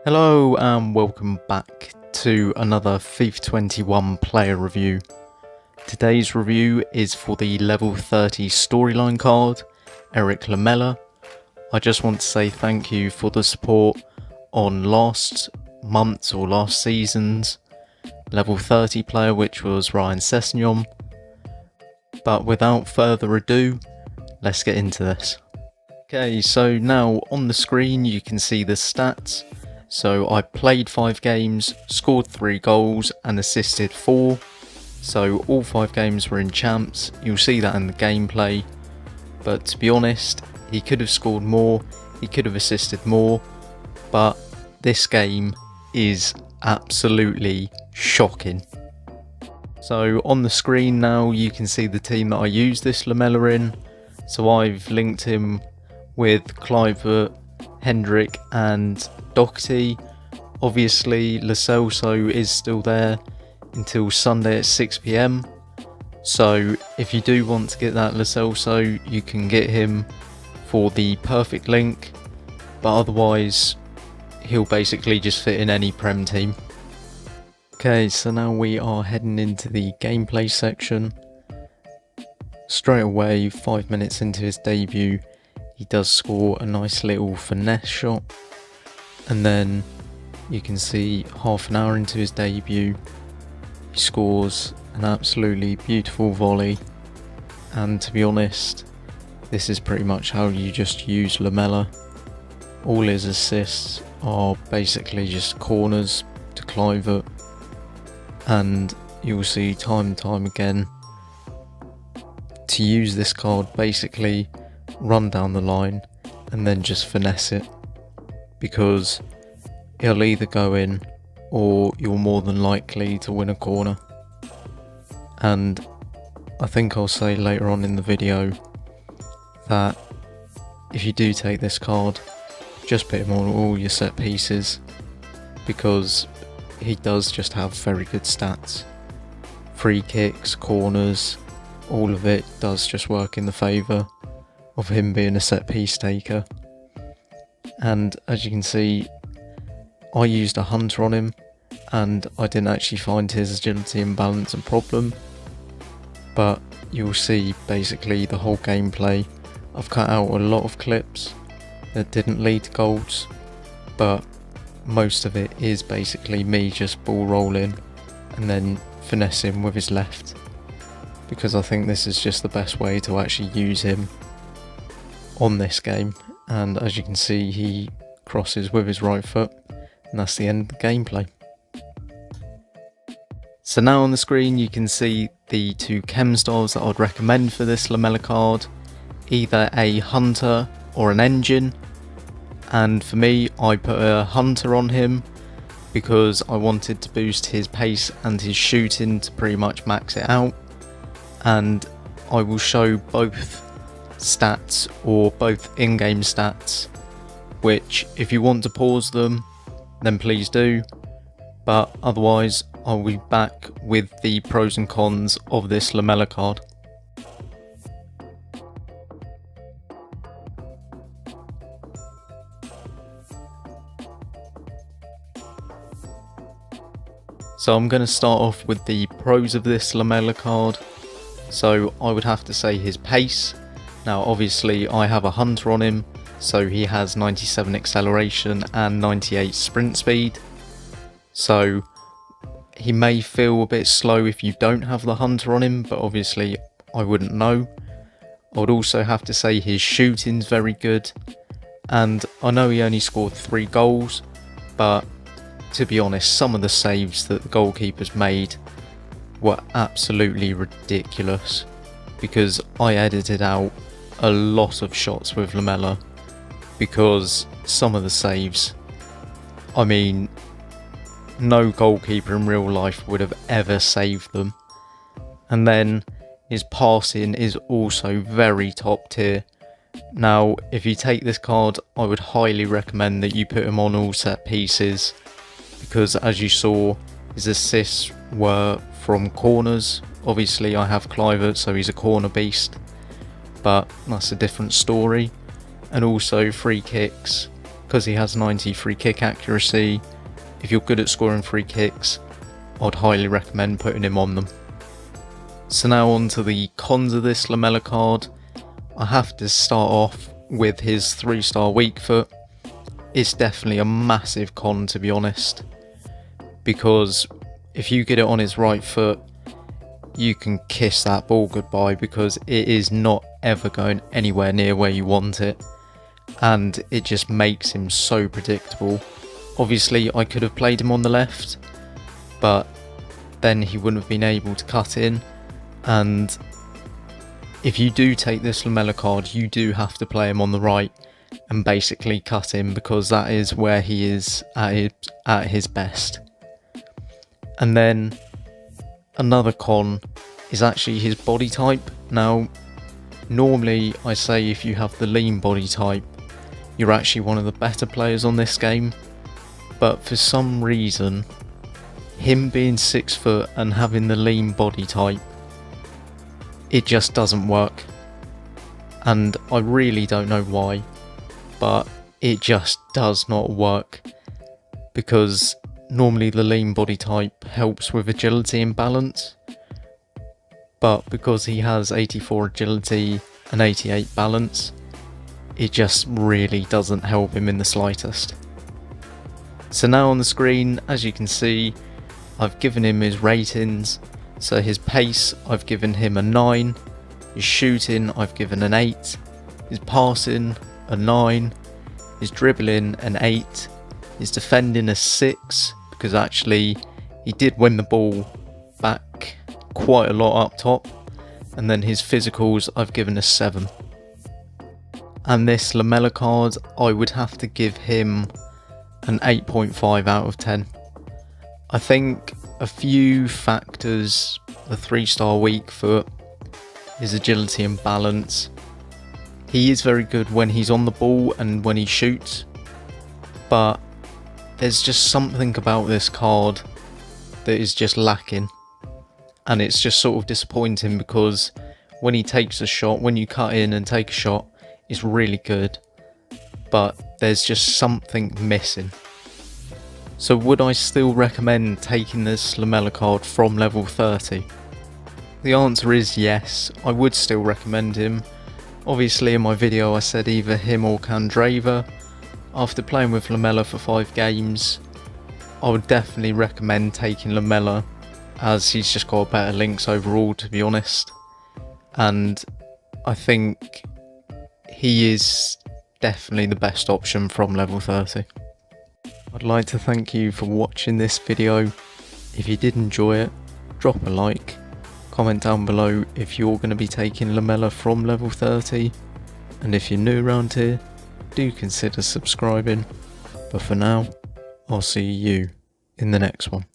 Hello and welcome back to another FIFA 21 player review. Today's review is for the level 30 storyline card, Eric Lamela. I just want to say thank you for the support on last month's or last season's level 30 player, which was Ryan Sessegnon. But without further ado, let's get into this. Okay, so now on the screen you can see the stats. So I played 5 games, scored 3 goals and assisted 4. So all 5 games were in champs. You'll see that in the gameplay. But to be honest, he could have scored more, he could have assisted more. But this game is absolutely shocking. So on the screen now you can see the team that I used this Lamela in. So I've linked him with Kluivert, Hendrick and Doherty. Obviously Lo Celso is still there until Sunday at 6 PM, so if you do want to get that Lo Celso you can get him for the perfect link, but otherwise he'll basically just fit in any Prem team. Okay, so now we are heading into the gameplay section. Straight away, 5 minutes into his debut, he does score a nice little finesse shot, and then you can see half an hour into his debut he scores an absolutely beautiful volley. And to be honest, this is pretty much how you just use Lamela. All his assists are basically just corners to Kluivert, and you'll see time and time again to use this card, basically run down the line and then just finesse it, because he'll either go in or you're more than likely to win a corner. And I think I'll say later on in the video that if you do take this card, just put him on all your set pieces, because he does just have very good stats. Free kicks, corners, all of it does just work in the favour of him being a set piece taker. And as you can see, I used a hunter on him and I didn't actually find his agility and balance a problem, but you'll see basically the whole gameplay. I've cut out a lot of clips that didn't lead to goals, but most of it is basically me just ball rolling and then finessing with his left, because I think this is just the best way to actually use him on this game. And as you can see, he crosses with his right foot, and that's the end of the gameplay. So now on the screen you can see the 2 chem styles that I'd recommend for this Lamela card, either a hunter or an engine. And for me, I put a hunter on him because I wanted to boost his pace and his shooting to pretty much max it out. And I will show both stats, or both in-game stats, which if you want to pause them then please do, but otherwise I'll be back with the pros and cons of this Lamela card. So I'm going to start off with the pros of this Lamela card. So I would have to say his pace. Now obviously I have a hunter on him, so he has 97 acceleration and 98 sprint speed. So he may feel a bit slow if you don't have the hunter on him, but obviously I wouldn't know. I would also have to say his shooting's very good, and I know he only scored 3 goals, but to be honest, some of the saves that the goalkeepers made were absolutely ridiculous, because I edited out a lot of shots with Lamela, because some of the saves, I mean, no goalkeeper in real life would have ever saved them. And then his passing is also very top tier. Now if you take this card, I would highly recommend that you put him on all set pieces, because as you saw, his assists were from corners. Obviously I have Kluivert, so he's a corner beast, but that's a different story. And also free kicks, because he has 90 free kick accuracy. If you're good at scoring free kicks, I'd highly recommend putting him on them. So now on to the cons of this Lamela card. I have to start off with his 3-star weak foot. It's definitely a massive con, to be honest, because if you get it on his right foot, you can kiss that ball goodbye, because it is not ever going anywhere near where you want it, and it just makes him so predictable. Obviously I could have played him on the left, but then he wouldn't have been able to cut in, and if you do take this Lamela card, you do have to play him on the right and basically cut him, because that is where he is at his best. And then another con is actually his body type. Now, normally I say if you have the lean body type, you're actually one of the better players on this game, but for some reason, him being 6 foot and having the lean body type, it just doesn't work, and I really don't know why, but it just does not work, because normally the lean body type helps with agility and balance, but because he has 84 agility and 88 balance, it just really doesn't help him in the slightest. So now on the screen, as you can see, I've given him his ratings. So his pace, I've given him a 9, his shooting, I've given an 8, his passing, a 9, his dribbling, an 8, his defending, a 6, because actually he did win the ball back quite a lot up top, and then his physicals, I've given a 7. And this Lamela card, I would have to give him an 8.5 out of 10. I think a few factors: the 3-star weak foot, his agility and balance. He is very good when he's on the ball and when he shoots, but there's just something about this card that is just lacking, and it's just sort of disappointing, because when he takes a shot, when you cut in and take a shot, it's really good, but there's just something missing. So would I still recommend taking this Lamela card from level 30? The answer is yes, I would still recommend him. Obviously in my video I said either him or Candreva. After playing with Lamela for 5 games, I would definitely recommend taking Lamela, as he's just got better links overall, to be honest. And I think he is definitely the best option from level 30. I'd like to thank you for watching this video. If you did enjoy it, drop a like, comment down below if you're going to be taking Lamela from level 30, and if you're new around here, do consider subscribing. But for now, I'll see you in the next one.